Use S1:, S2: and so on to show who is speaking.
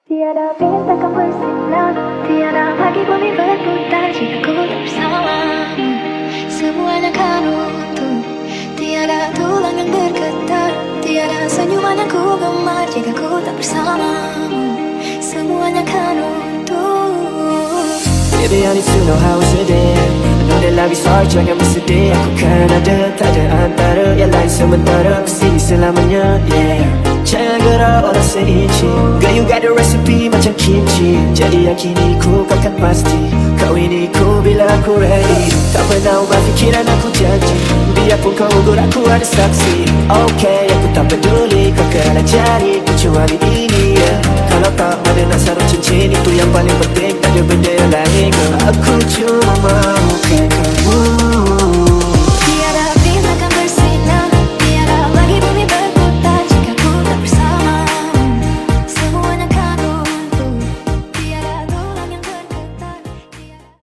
S1: Tiada bintang bersinar, tiada lagi bumi berputar jika ku tak bersamamu. Semuanya kan runtuh, tiada tulang yang bergetar, tiada senyuman yang ku gemar jika ku tak bersamamu. Semuanya kan runtuh.
S2: Baby, I need to know how is it then. Know that love is hard, jangan bersedih. Aku kan ada, tak ada antara. Yang lain sementara, kesini selamanya, yeah. Jangan gerak orang seinci. Girl, you got the recipe macam kimchi. Jadi yang kini ku kan pasti. Kau ini ku bila aku ready. Tak pernah ubah fikiran aku janji. Biarpun kau ugur aku ada saksi. Okay, aku tak peduli kau kena cari kecuali ini, yeah. Kalau tak ada nak sarung cincin, itu yang paling penting. Tak ada benda yang lain. Aku cuma